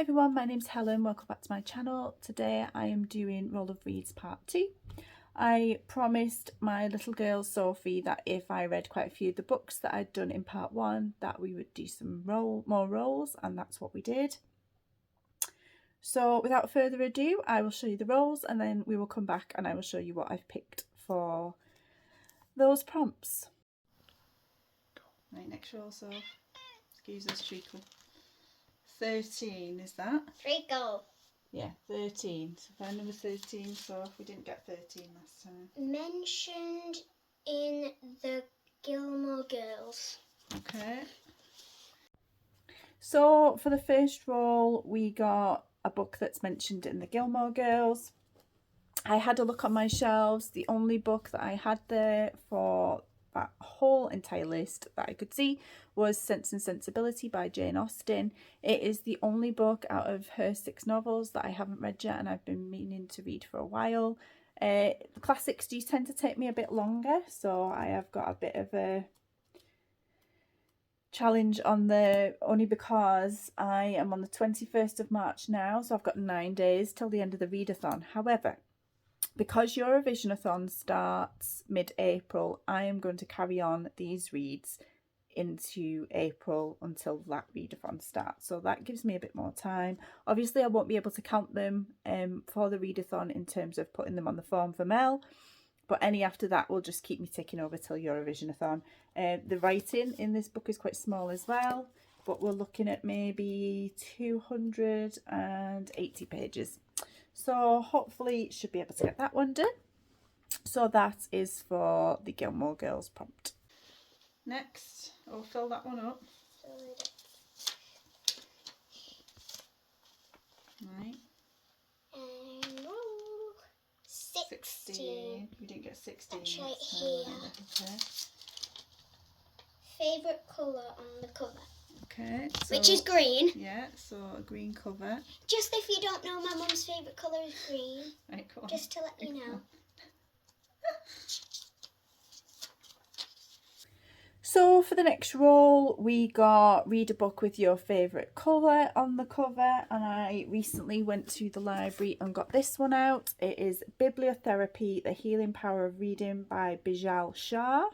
everyone, my name's Helen, welcome back to my channel. Today I am doing Roll of Reads part 2. I promised my little girl Sophie that if I read quite a few of the books that I'd done in part 1 that we would do some more rolls, and that's what we did. So without further ado, I will show you the rolls and then we will come back and I will show you what I've picked for those prompts. Right, next roll, so excuse us treacle. 13 is that? Treacle. Yeah, 13. So find number 13, so we didn't get 13 last time. Mentioned in the Gilmore Girls. Okay. So for the first roll, we got a book that's mentioned in the Gilmore Girls. I had a look on my shelves. The only book that I had there for that whole entire list that I could see was Sense and Sensibility by Jane Austen. It is the only book out of her 6 novels that I haven't read yet and I've been meaning to read for a while. The classics do tend to take me a bit longer, so I have got a bit of a challenge on there, only because I am on the 21st of March now, so I've got 9 days till the end of the readathon. However, because Eurovisionathon starts mid-April, I am going to carry on these reads into April until that readathon starts. So that gives me a bit more time. Obviously, I won't be able to count them for the readathon in terms of putting them on the form for Mel, but any after that will just keep me ticking over till Eurovisionathon. The writing in this book is quite small as well, but we're looking at maybe 280 pages. So hopefully should be able to get that one done. So that is for the Gilmore Girls prompt. Next, I'll fill that one up. Right. And roll 16. We didn't get 16. That's right here. Okay. Favourite colour on the cover. Okay. So, which is green. Yeah, so a green cover. Just if you don't know, my mum's favourite colour is green. Right, go on. Just to let you know. So for the next roll, we got read a book with your favourite colour on the cover, and I recently went to the library and got this one out. It is Bibliotherapy, The Healing Power of Reading by Bijal Shah.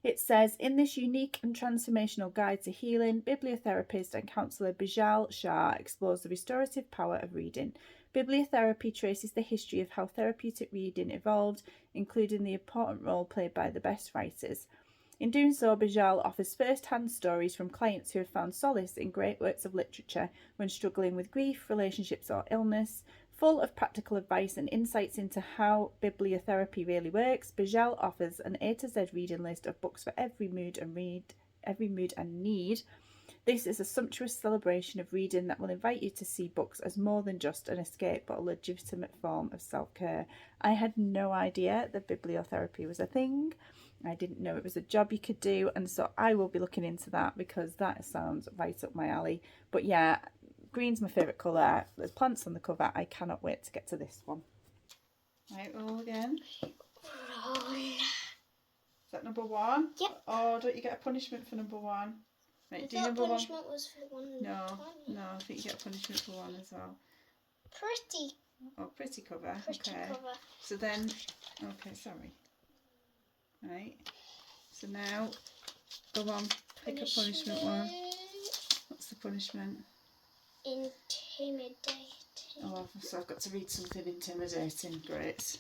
It says, in this unique and transformational guide to healing, bibliotherapist and counsellor Bijal Shah explores the restorative power of reading. Bibliotherapy traces the history of how therapeutic reading evolved, including the important role played by the best writers. In doing so, Bijal offers first-hand stories from clients who have found solace in great works of literature when struggling with grief, relationships or illness. Full of practical advice and insights into how bibliotherapy really works, Bijal offers an A to Z reading list of books for every mood and need. This is a sumptuous celebration of reading that will invite you to see books as more than just an escape, but a legitimate form of self-care. I had no idea that bibliotherapy was a thing. I didn't know it was a job you could do, and so I will be looking into that because that sounds right up my alley. But yeah, green's my favourite colour. There's plants on the cover. I cannot wait to get to this one. Right, roll again. Roll. Is that number 1? Yep. Oh, don't you get a punishment for number 1? Right, do number 1. Punishment was for 1. No, I think you get a punishment for 1 as well. Pretty. Oh, pretty cover. Pretty okay. cover. So then, okay, sorry. Right. So now, go on, pick a punishment one. What's the punishment? Intimidating. Oh, so I've got to read something intimidating. Great.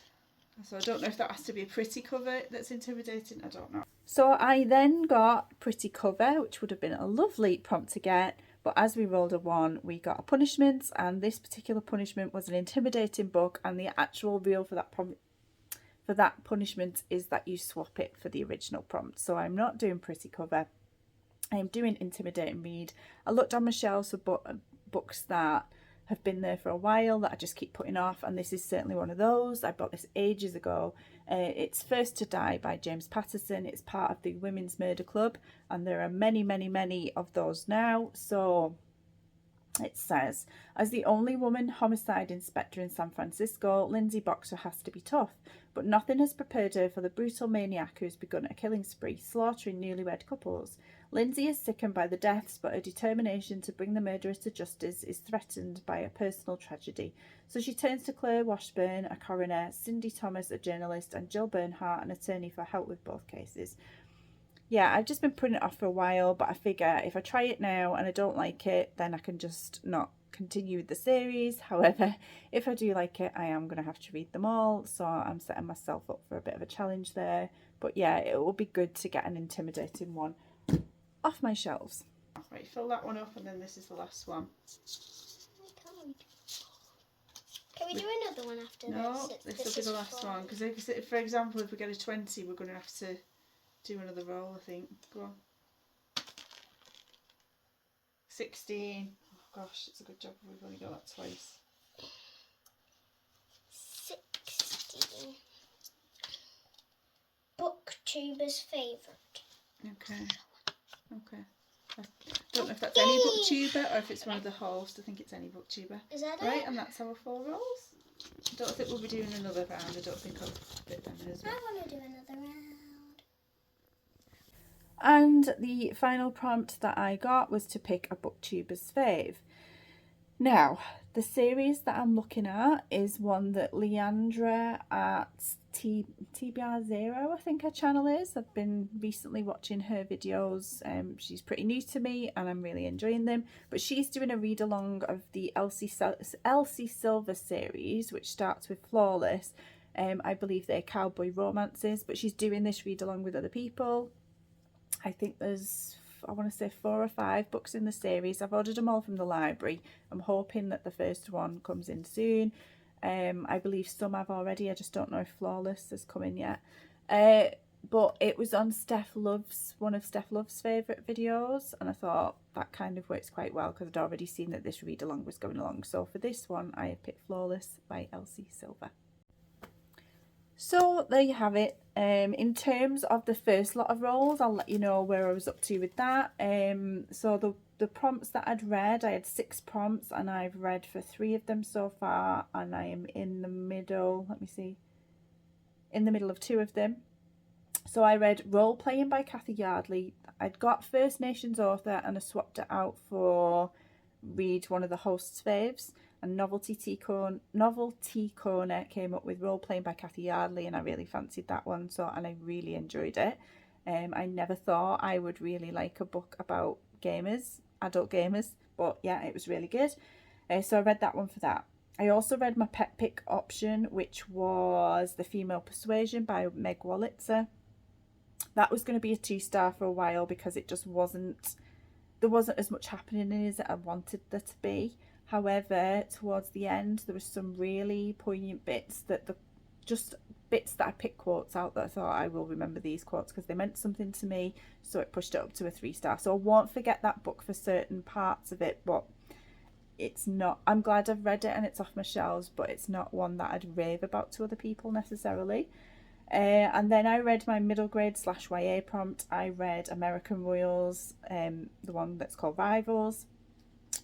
So I don't know if that has to be a pretty cover that's intimidating. I don't know. So I then got pretty cover, which would have been a lovely prompt to get. But as we rolled a 1, we got a punishment, and this particular punishment was an intimidating book, and the actual rule for that punishment is that you swap it for the original prompt. So I'm not doing pretty cover. I am doing intimidating read. I looked on my shelves for books that have been there for a while that I just keep putting off, and this is certainly one of those. I bought this ages ago. It's First to Die by James Patterson. It's part of the Women's Murder Club, and there are many of those now. So it says, as the only woman homicide inspector in San Francisco, Lindsay Boxer has to be tough. but nothing has prepared her for the brutal maniac who has begun a killing spree, slaughtering newlywed couples. Lindsay is sickened by the deaths, but her determination to bring the murderers to justice is threatened by a personal tragedy. So she turns to Claire Washburn, a coroner, Cindy Thomas, a journalist, and Jill Bernhardt, an attorney, for help with both cases. Yeah, I've just been putting it off for a while, but I figure if I try it now and I don't like it, then I can just not continue with the series. However, if I do like it, I am going to have to read them all, so I'm setting myself up for a bit of a challenge there. But yeah, it will be good to get an intimidating one off my shelves. Right, fill that one up, and then this is the last one. Can we do another one after this? No, this will be the last one, because if, for example, if we get a 20, we're going to have to do another roll, I think. Go on. 16. Oh gosh, it's a good job we've only got that twice. 16. Booktuber's favourite. Okay. I don't know if that's any booktuber or if it's one of the hosts. I think it's any booktuber. Is that right? it? And that's our 4 rolls. I don't think we'll be doing another round. I don't think I'll fit them in as well. I want to do another round. And the final prompt that I got was to pick a booktuber's fave. Now, the series that I'm looking at is one that Leandra at TBR 0, I think her channel is. I've been recently watching her videos. She's pretty new to me and I'm really enjoying them. But she's doing a read along of the Elsie Silver series, which starts with Flawless. I believe they're cowboy romances, but she's doing this read along with other people. I think there's, I want to say 4 or 5 books in the series. I've ordered them all from the library. I'm hoping that the first one comes in soon. I believe some have already. I just don't know if Flawless has come in yet. But it was on one of Steph Love's favourite videos, and I thought that kind of works quite well because I'd already seen that this read along was going along. So for this one, I have picked Flawless by Elsie Silver. So there you have it. In terms of the first lot of rolls, I'll let you know where I was up to with that. So the prompts that I'd read, I had 6 prompts and I've read for 3 of them so far, and I am in the middle, in the middle of 2 of them. So I read Role Playing by Cathy Yardley. I'd got First Nations Author and I swapped it out for Read One of the Host's Faves. And Novelty Tea Corner came up with Role Playing by Cathy Yardley, and I really fancied that one, and I really enjoyed it. I never thought I would really like a book about gamers, adult gamers, but yeah, it was really good. So I read that one for that. I also read my pet pick option, which was The Female Persuasion by Meg Wolitzer. That was going to be a 2-star for a while because it just there wasn't as much happening in it as I wanted there to be. However, towards the end, there were some really poignant bits that I picked quotes out that I thought I will remember these quotes because they meant something to me. So it pushed it up to a 3-star. So I won't forget that book for certain parts of it, but it's not. I'm glad I've read it and it's off my shelves, but it's not one that I'd rave about to other people necessarily. And then I read my middle grade / YA prompt. I read American Royals, the one that's called Rivals.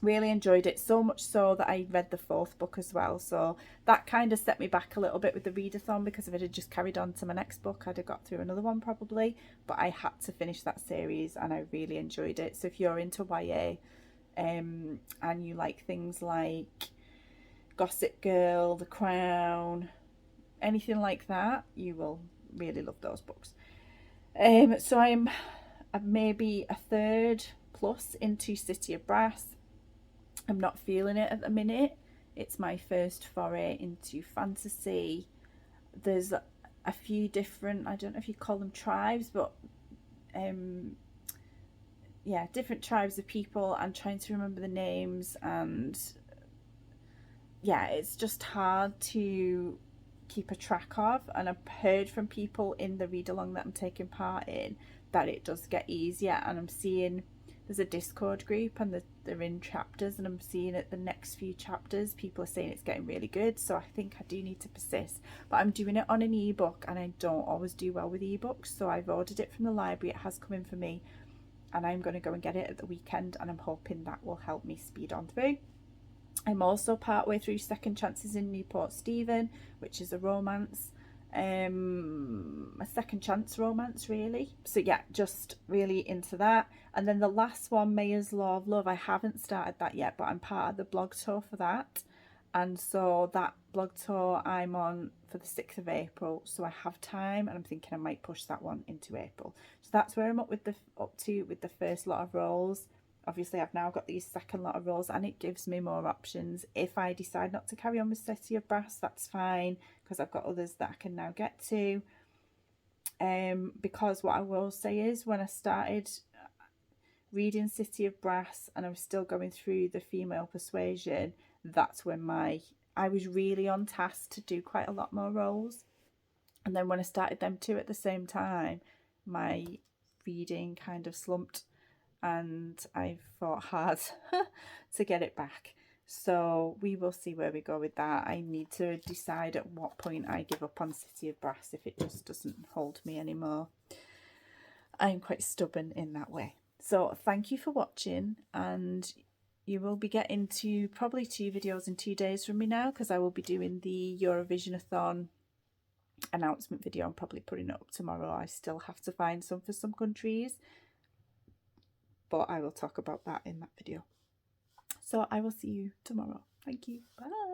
Really enjoyed it, so much so that I read the 4th book as well. So that kind of set me back a little bit with the readathon, because if it had just carried on to my next book, I'd have got through another one probably. But I had to finish that series and I really enjoyed it. So if you're into YA and you like things like Gossip Girl, The Crown, anything like that, you will really love those books. So I'm maybe a 1/3 plus into City of Brass. I'm not feeling it at the minute. It's my first foray into fantasy. There's a few different, I don't know if you call them tribes, but yeah, different tribes of people. I'm trying to remember the names, and yeah, it's just hard to keep a track of. And I've heard from people in the read along that I'm taking part in that it does get easier, and I'm seeing there's a Discord group and they're in chapters, and I'm seeing at the next few chapters people are saying it's getting really good. So I think I do need to persist, but I'm doing it on an ebook and I don't always do well with ebooks, so I've ordered it from the library. It has come in for me and I'm going to go and get it at the weekend, and I'm hoping that will help me speed on through. I'm also partway through Second Chances in Newport Stephen, which is a romance. a second chance romance, really. So yeah, just really into that. And then the last one, Maya's Law of Love, I haven't started that yet, but I'm part of the blog tour for that. And so that blog tour I'm on for the 6th of April, so I have time, and I'm thinking I might push that one into April. So that's where I'm up to with the first lot of roles. Obviously I've now got these second lot of roles, and it gives me more options. If I decide not to carry on with City of Brass, that's fine, because I've got others that I can now get to. Because what I will say is, when I started reading City of Brass and I was still going through the female persuasion, that's when I was really on task to do quite a lot more roles. And then when I started them two at the same time, my reading kind of slumped, and I fought hard to get it back. So we will see where we go with that. I need to decide at what point I give up on City of Brass if it just doesn't hold me anymore. I'm quite stubborn in that way. So thank you for watching, and you will be getting to probably 2 videos in 2 days from me now, because I will be doing the Eurovision-a-thon announcement video. I'm probably putting it up tomorrow. I still have to find some for some countries, but I will talk about that in that video. So I will see you tomorrow. Thank you. Bye.